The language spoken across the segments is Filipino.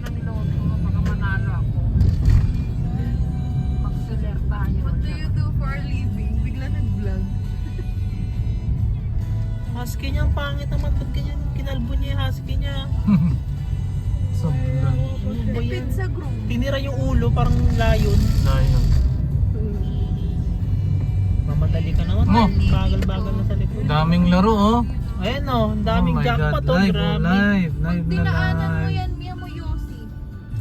ng lotto, baka manalo ako. Mag-soler tayo. What do you do for a living? Bigla nag-vlog. Husky niya, ang pangit naman. Ba't ganyan kinalbo niya yung husky niya? Sablan. Ano ba yan? Tipid sa group. Tinira yung ulo, parang layon. Layon. Mamadali ka naman. Oh. Bagal-bagal na sa likod. Daming laro oh. Ayan o, ang daming Oh my jackpot God, o. live, Grabe. live Pag na dinaanan mo live. yan, Mia mo Yossi.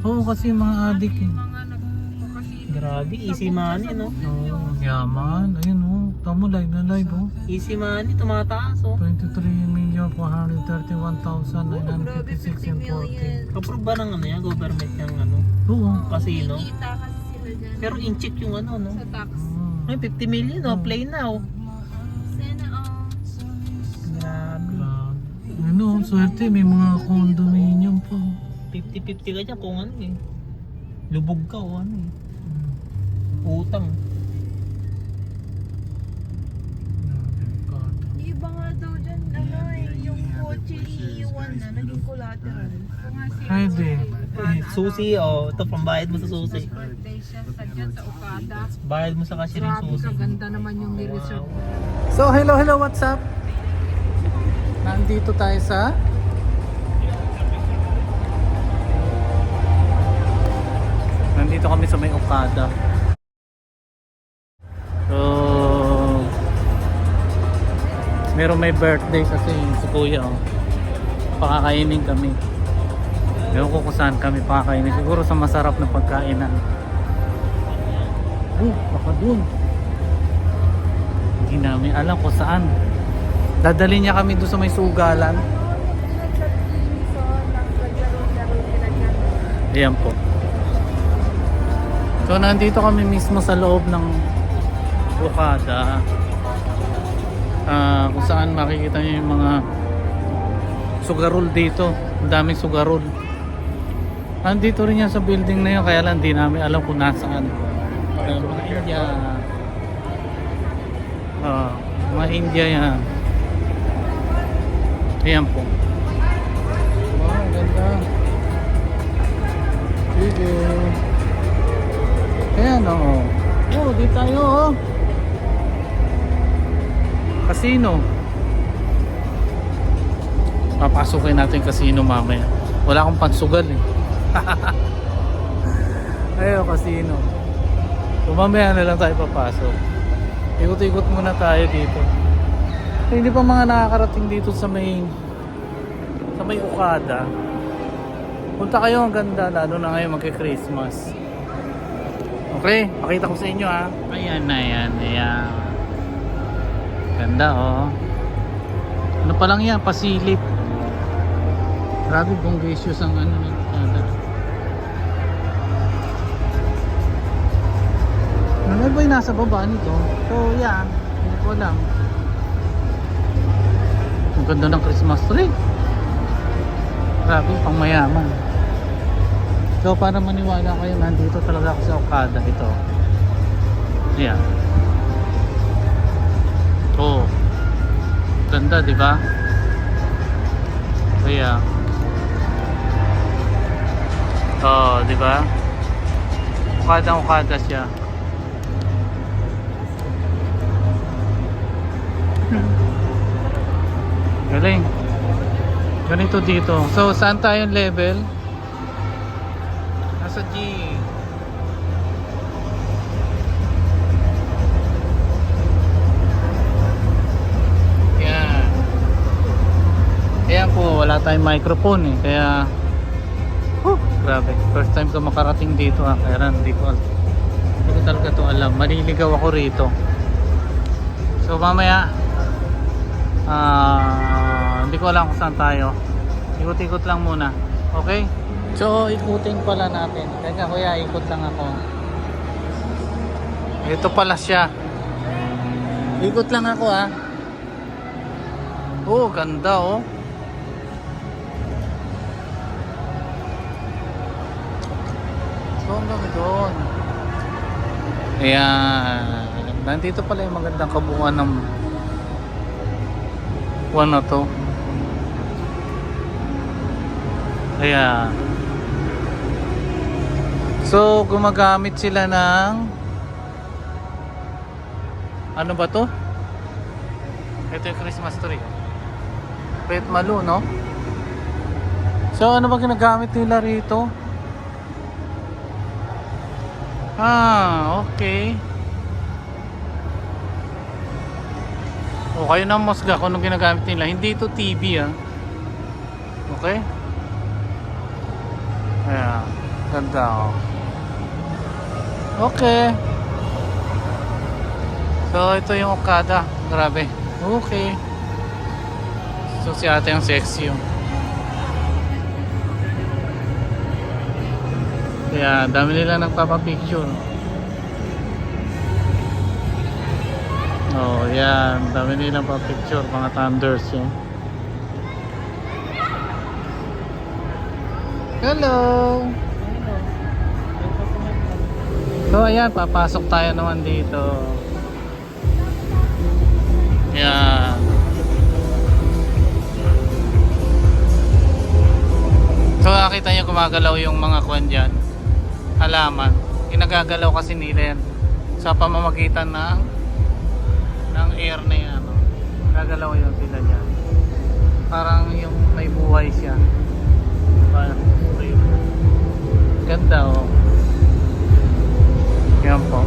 Oo, kasi yung mga adik eh. Mga nagpapakasino. Grabe, easy money, no? Oo, yaman. Ayun oh. Tamo live na live oh. Easy money, tumataas, oh. 23,431,956 and 40. Approve ba ng ano yan, government yung ano, Oo. casino? Kita kasi sila dyan. Pero in-check yung ano, no? Sa tax. Ay, 50 million, oh. Play now. Sana Grabe. Ano, swerte may mga condominium po. 50-50 ka dyan kung ano eh. Lubog ka o ano eh. Utang. yung iba nga daw dyan, ano eh, yung kotse iiwan na, naging collateral. Pwede. Susi, oh. Ito, pambayad mo sa susi. Birthday siya sa dyan sa Okada. Bayad mo sa cashier yung Grabe, susi. kaganda naman yung nireserve. So, hello, what's up? Nandito tayo sa Nandito kami sa may Okada. So, meron may birthday kasi si Kuya oh. Pakakainin kami. Ewan ko kung saan kami pakakainin. Siguro sa masarap na pagkainan. Baka dun. Hindi namin alam kung saan. Dadalhin niya kami doon sa may sugalan. Ayan po. So nandito kami mismo sa loob ng Okada. Kung saan makikita niyo yung mga sugarol dito. Ang daming sugarol. Nandito rin yan sa building na yun. Kaya lang di namin alam kung nasaan. Mga India. Mga India yan. Ayan po. Wow, ganda. Sige. Ayan o. Oh, di tayo oh. Casino. Papasukin natin yung casino mamaya. Wala akong pansugal eh. Ayun, casino. So mamaya na lang tayo papasok. Ikot-ikot muna tayo dito. So, hindi pa mga nakakarating dito sa may Okada. Punta kayo, ang ganda lalo na ngayon magki-Christmas. Okay, pakita ko sa inyo ha. Ayan na yan, ayan. Ganda oh. Ano pa lang yan, pasilip. Grabe bonggacious ang ano ng Okada. Ano ba yung nasa baba nito? So yeah, hindi ko alam. Ang ganda ng Christmas tree. Grabe, pang mayaman. So para maniwala kayo, nandito talaga ako sa Okada. Ito. Ayan. Oh. Ganda, di ba? Ayan. Oh, di ba? Okada siya. Galing. Ganito dito. So, saan tayong level? Nasa G. Yan. Kaya po, wala tayong microphone eh. Kaya, grabe. First time ko makarating dito ha. Kaya hindi ko talaga ito alam. Maliligaw ako rito. So, mamaya, hindi ko alam kung saan tayo. Ikot-ikot lang muna. Okay? So ikutin pala natin. Teka kuya, ikot lang ako. Ito pala siya. Ikot lang ako ha. Oh, ganda oh. So hanggang doon. Ayan. Nandito pala yung magandang kabuuan ng one na to. Ayan. So, gumagamit sila ng ano ba to? Ito yung Christmas tree. Pet Malu, no? So, ano ba ginagamit nila rito? Okay. O, kayo na musga kung anong ginagamit nila. Hindi ito TV, Okay? Ayan. Ganda, Okay. So, ito yung Okada. Grabe. Okay. So, si ate yung sexy, Kaya, dami nila nagpapapicture. Oh, yan. Dami nilang pa-picture. Mga thunders, Hello! So, ayan. Papasok tayo naman dito. Yan. So, nakita nyo gumagalaw yung mga kwan dyan. Halaman. Ginagagalaw kasi nila yan sa pamamagitan ng air na yan. Gagalaw yun sila dyan. Parang yung may buhay siya. Ganda, Yan po.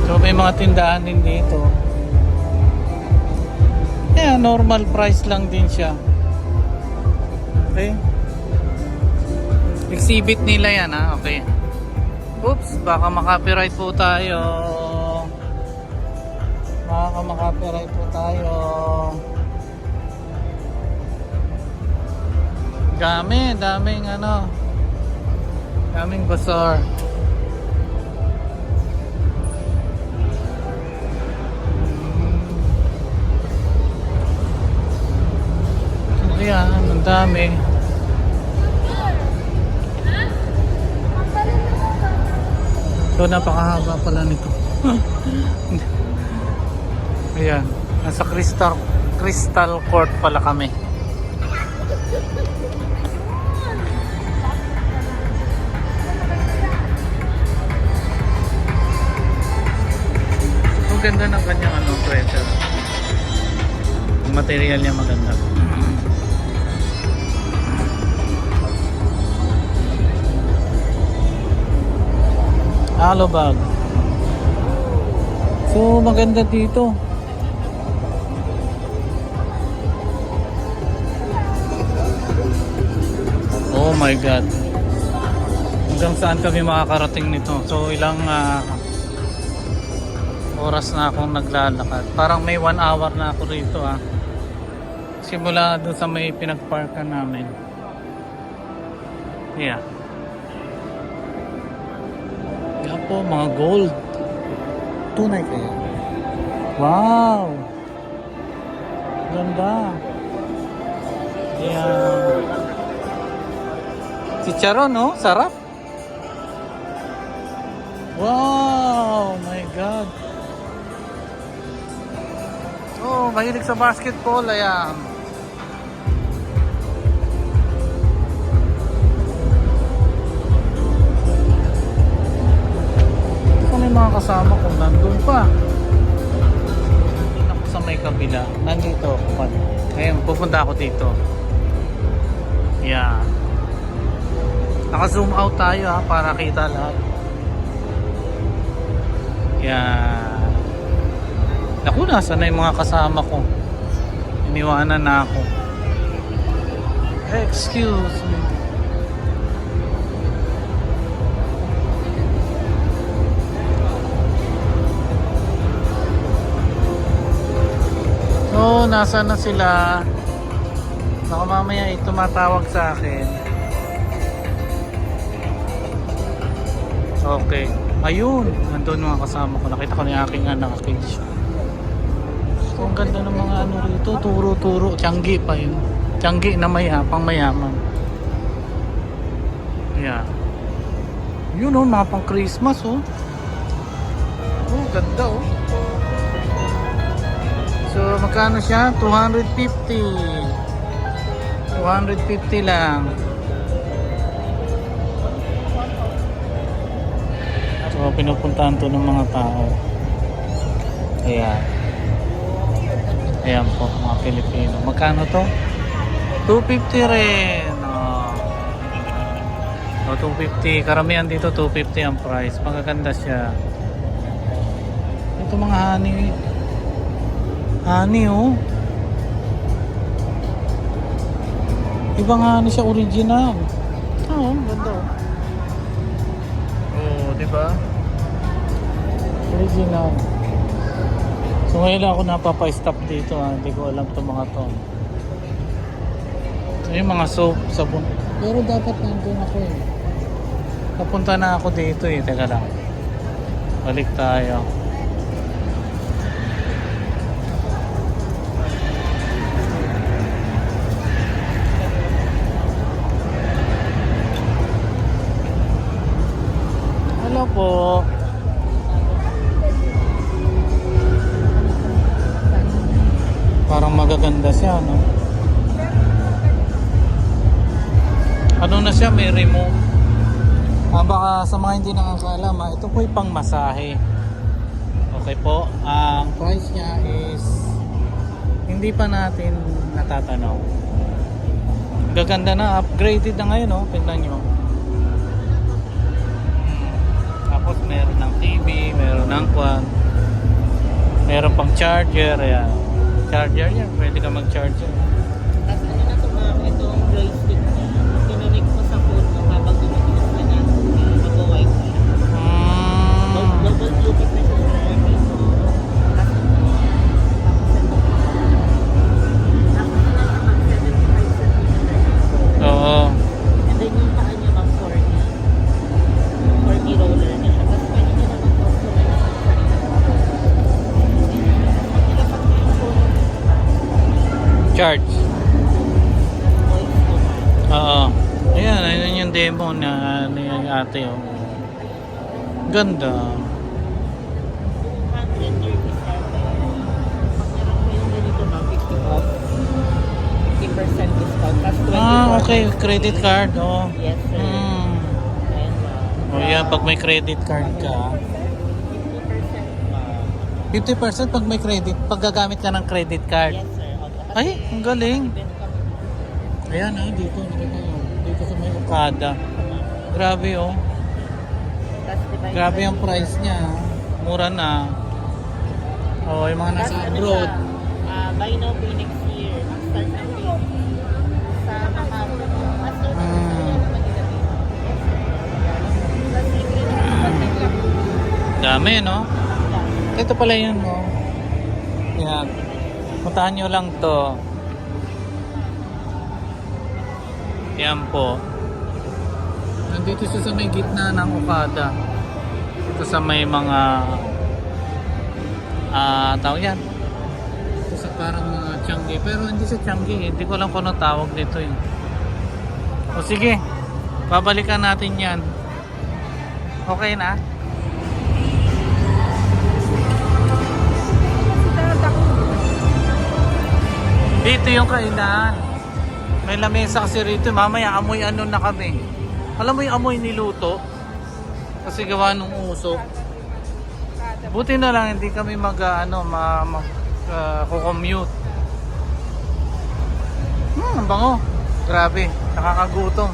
So may mga tindahan din dito. Normal price lang din siya. Okay. Exhibit nila yan, Okay. Oops, baka makapiright po tayo. Baka makapiright po tayo. Daming bazaar. Ayan, ang dami. So, napakahaba pala nito. Ayan, nasa Crystal Court pala kami. Ang ganda ng kanyang sweater. Ang material niya maganda. Halo bag. So maganda dito. Oh my god. Hanggang saan kami makakarating nito? So ilang oras na akong naglalakad. Parang may 1 hour na ako rito Simula doon sa may pinagparkan namin. Yeah. Yan po, mga gold. Tunay kaya. Wow! Ganda. Yan. Chicharon, no? Sarap. Wow! My God. Oh, mahilig sa basketball. Ayan. May mga kasama ko nandun pa. Ako sa may kabila. Nandito ako. Ngayon, pupunta ako dito. Yeah. Naka-zoom out tayo para kita lahat. Yeah. Naku, nasa na yung mga kasama ko. Iniwanan na ako. Excuse me. So, nasa na sila? Baka mamaya tumatawag sa akin. Okay. Ayun, nandun mga kasama ko. Nakita ko na yung aking anak. So, ang ganda ng mga rito. Turo-turo. Tianggi pa yun. Tianggi na pang mayaman. Yeah. Yun mga pang Christmas Oh, ganda So, magkano siya? 250. 250 lang. So pinupuntahan to ng mga tao. Ayan. Ayan po, mga Pilipino. Magkano to? 250 rin. Oh. 250. Karamihan dito 250 ang price. Magaganda siya. Ito mga honey. Honey oh. Ibang honey siya, original. Oo, ganda oh. Oh, di ba? Original. So ngayon lang ako napapa-stop dito ha. Hindi ko alam itong mga to. So yung mga soap, sabon. Pero dapat nandun ako eh. Napunta na ako dito eh. Teka lang. Balik tayo. Hello po. Parang magaganda siya, no? Ano na siya, may remote. Baka sa mga hindi nakakaalam, ito po yung pang masahe. Okay po, ang price niya is hindi pa natin natatanaw. Gaganda na, upgraded na ngayon, no? Tingnan nyo. Tapos meron ng TV, meron ng kwan, meron pang charger, ayan. Charger yan, pwede ka mag-charger. Tapos ano na ito ma'am, itong joystick niya. Kinunik mo sa phone mo habang tumitingin ka na mag-wifi. Double Bluetooth na siya sa amin. Tapos ito mag-75 cm. Oo. And then yung paa niya ma'am, 40 roller niya siya. Tapos pwede niya naman customize sa sarili. Ilapag niya yung phone niya. Charge. Voice to ma'am. Oo. Ayan, ayun yung demo na ni ate oh. Ganda. 230 start eh. Pag meron ko yung ganito ma'am, 50 off. 50% discount. Tapos 24 Okay, credit card oh. Yes sir. Ayan ma'am. Oh yeah, pag may credit card ka. 50% ma'am. 50% pag may credit, pag gagamit ka ng credit card. Yes sir. Ay, ang galing. Event kami. Ayan dito, nakita nyo. Dito sa may Okada. Grabe oh. Tapos divide Grabe by- ang price niya. Mura na. Oh, yung mga Tapos nasa ano abroad. siya, buy now pay next year. Ang start ng pay sa Macau. After na Dami no? Ito pala yun no. Yan. Puntahan nyo lang to. Yan po. Nandito siya sa may gitna ng Okada. Ito sa may mga tawag yan. Ito sa parang mga Changi. Pero hindi sa Changi. Hindi ko alam kung anong tawag dito eh. O sige. Babalikan natin yan. Okay na? Dito yung kainan. May lamesa kasi rito. Mamaya amoy ano na kami. Alam mo yung amoy niluto? Kasi gawa nung usok. Buti na lang hindi kami kukommute. Ang bango. Grabe. Nakakagutom.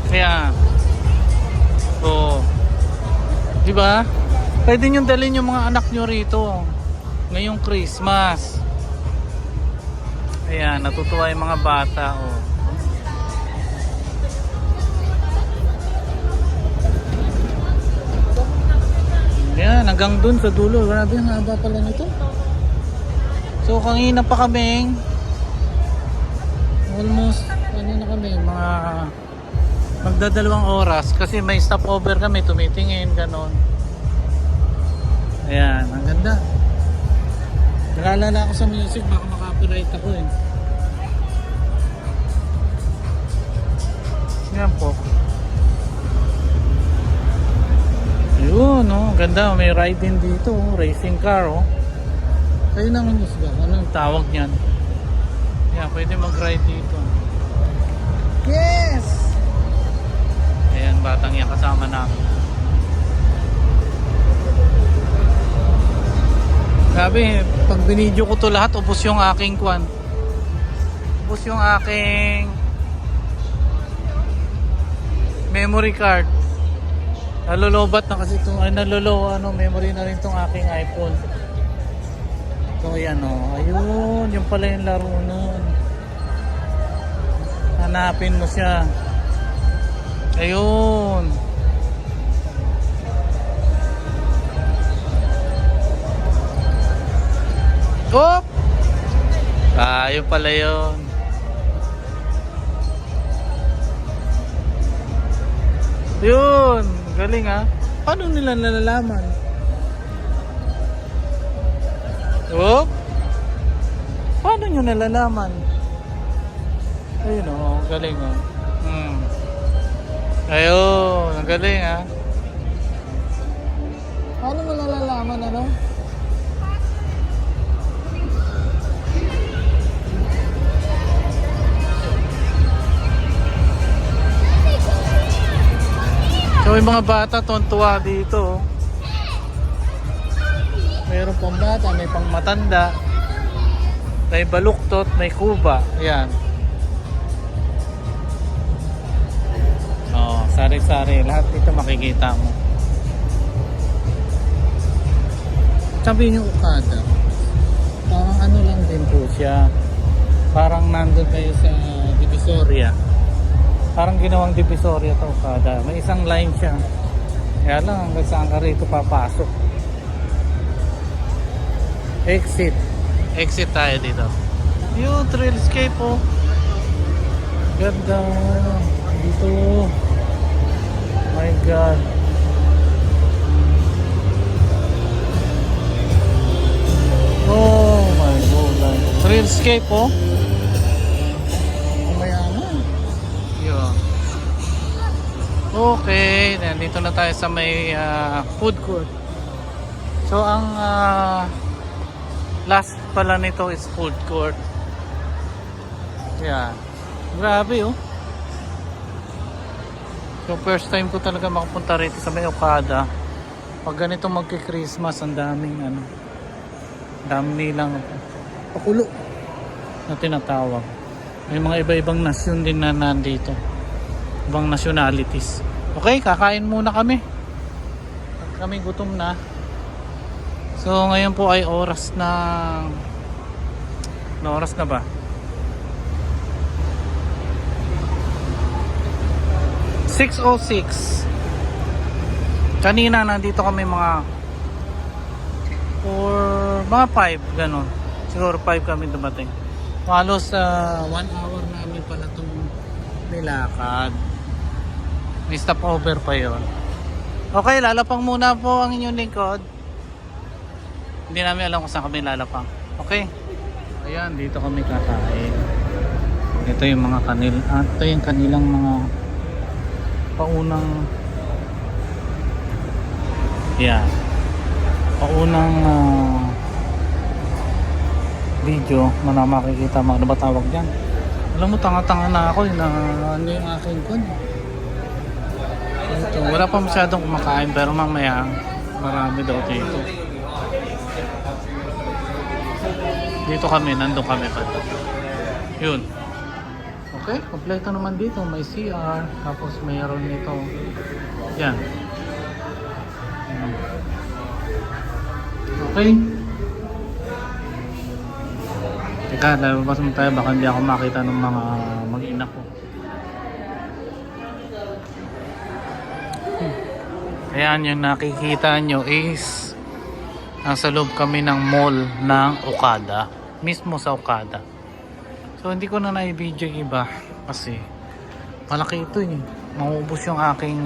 Kaya di ba? Pwede nyo dalhin yung mga anak nyo rito ngayong Christmas. Ayan, natutuwa yung mga bata oh. Ayan, hanggang dun sa dulo. Grabe, ang haba pala nito. So kanina pa kaming almost na kami mga magdadalawang oras kasi may stopover kami, tumitingin ganon. Ayan, ang ganda. Nag-aalala ako sa music, baka maka-copyright ako eh. Yan po. Ayun, oh, ganda. May ride din dito, oh. Racing car, oh. Kayo naman yung ba? Anong tawag niyan? Yeah, pwede mag-ride dito. Yes! batang yan kasama namin. Grabe, pag binidyo ko to lahat, ubos yung aking kwan. Ubos yung aking memory card. Nalolobat na kasi itong, memory na rin itong aking iPhone. So yan o, ayun, yung pala yung laro nun. Hanapin mo siya. Ayun. Oop! Yun pala yun. Yun, galing ha. Paano nila nalalaman? Oop! Paano nyo nalalaman? Ayun o, galing o. Ayun, ang galing ha. Paano mo nalalaman ano? So yung mga bata tontuwa dito. Mayroon pang bata, may pang matanda, may baluktot, may kuba. Ayan. Oh, sari-sari. Lahat dito makikita mo. Sabi niyo Okada. Parang ano lang din po siya. Parang nandun kayo sa Divisoria. Parang ginawang Divisoria to Okada. May isang line siya. Kaya lang hanggang saan ka rito papasok. Exit. Exit tayo dito. Yung trailscape oh. Ganda. Dito. My God. Oh my God. Trailscape oh. Okay, nandito na tayo sa may food court. So ang last pala nito is food court. Yeah. Grabe oh. So first time ko talaga makapunta rito sa may Okada. Pag ganito magki-Christmas, ang daming dami nilang pakulo na tinatawag. May mga iba-ibang nasyon din na nandito. Ibang nationalities. Okay, kakain muna kami. Pag kami gutom na. So ngayon po ay oras na. Ano oras na ba? 6:06. Kanina nandito kami mga 5 ganun. Siguro 5 kami dumating. Halos 1 hour namin pala itong nilakad. May stopover pa yon. Okay, lalapang muna po ang inyong lingkod. Hindi namin alam kung saan kami lalapang. Okay. Ayan, dito kami kakain. Ito yung mga ito yung kanilang mga paunang paunang video na makikita mo. Ano ba tawag dyan? Alam mo, tanga-tanga na ako na ano yung aking kun. Ito, wala pa masyadong kumakain pero mamaya marami daw dito. Dito kami, nandun kami pa. Yun. Okay, kompleto naman dito. May CR, tapos mayroon nito. Yan. Okay. Teka, lalabas mo tayo. Baka hindi ako makita ng mga mag-ina ko. Ayan, yung nakikita nyo is nasa loob kami ng mall ng Okada. Mismo sa Okada. So hindi ko na na-video iba kasi malaki ito eh. Maubos yung aking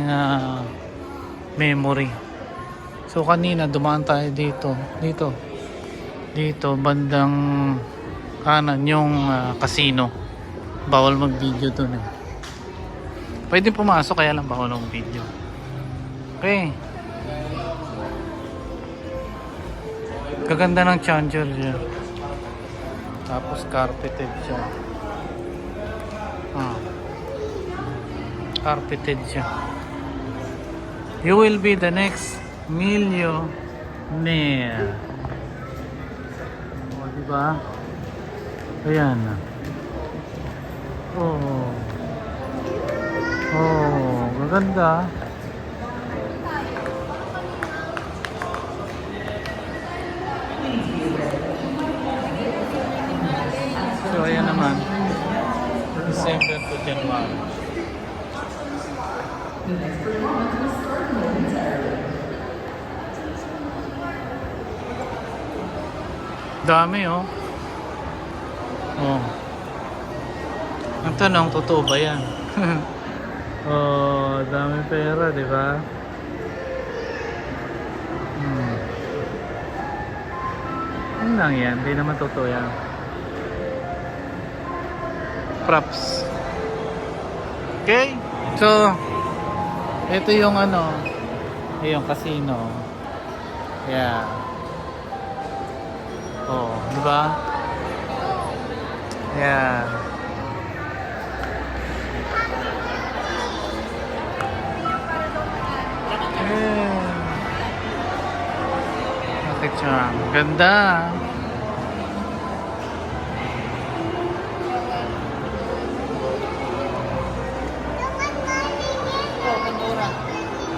memory. So kanina dumaan tayo dito bandang kanan yung casino. Bawal mag-video doon eh. Pwede pumasok kaya lang bawal mag-video. Okay. Kaganda ng charger siya. Tapos carpeted siya. Carpeted siya. You will be the next millionaire. O, diba? Ayan. Oh. Oh, maganda. So, ayan naman. December to January. Dami, oh. Oh. Ang tanong, totoo ba yan? Oh, dami pera, di ba? Ano lang yan? Hindi naman totoo yan. Props. Okay? So, ito yung ano, yung casino. Yeah. Oh, di ba? Yeah. Bakit siya? Ganda.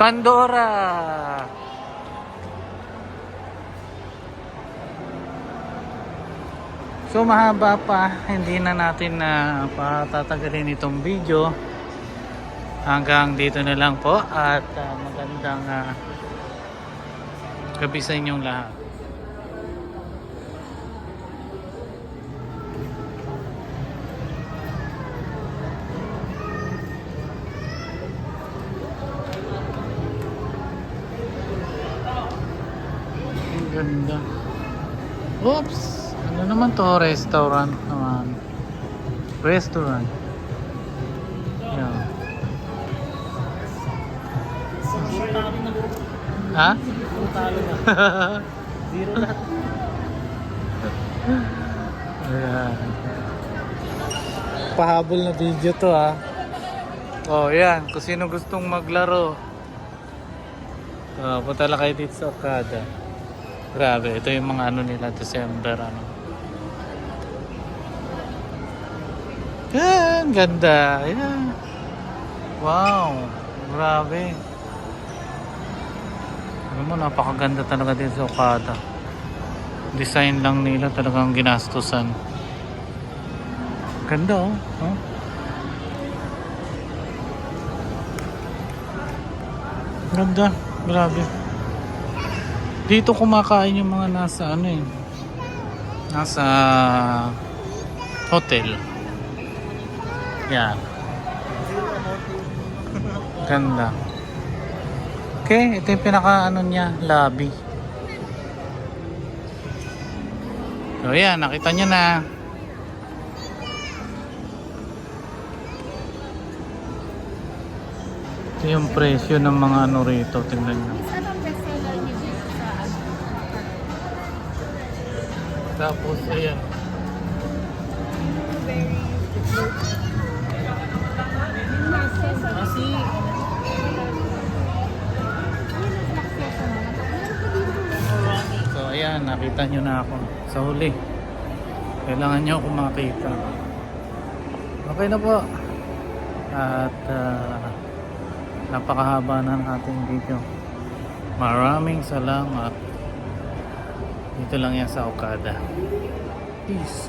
Pandora. So mahaba pa, hindi na natin na patatagalin itong video. Hanggang dito na lang po at magandang gabi sa inyong lahat. Ang ganda. Oops! Ano naman to? Restaurant naman. Restaurant. Yeah. Ha? Talo na. Zero lahat. Ayan. Pahabol na video to, ha. Oh, yan. Kung sino gustong maglaro. Punta lang kayo dito sa Okada. Grabe. Ito yung mga ano nila. December, ano. Yan. Ganda. Ayan. Wow. Grabe. Alam mo, napakaganda talaga din sa Okada. Design lang nila talagang ginastusan. Ganda, oh. Huh? Ganda. Grabe. Dito kumakain yung mga nasa ano eh. Nasa hotel. Yan. Ganda. Okay, ito yung pinaka ano niya, lobby. So yan, nakita nyo na. Ito yung presyo ng mga ano rito, tingnan nyo. Anong bestseller niyo dito sa ano? Tapos ayan. Very Kasi, So ayan, nakita nyo na ako sa huli. Kailangan nyo ako makita. Okay na po. At napakahaba na ng ating video. Maraming salamat. Dito lang yan sa Okada. Peace.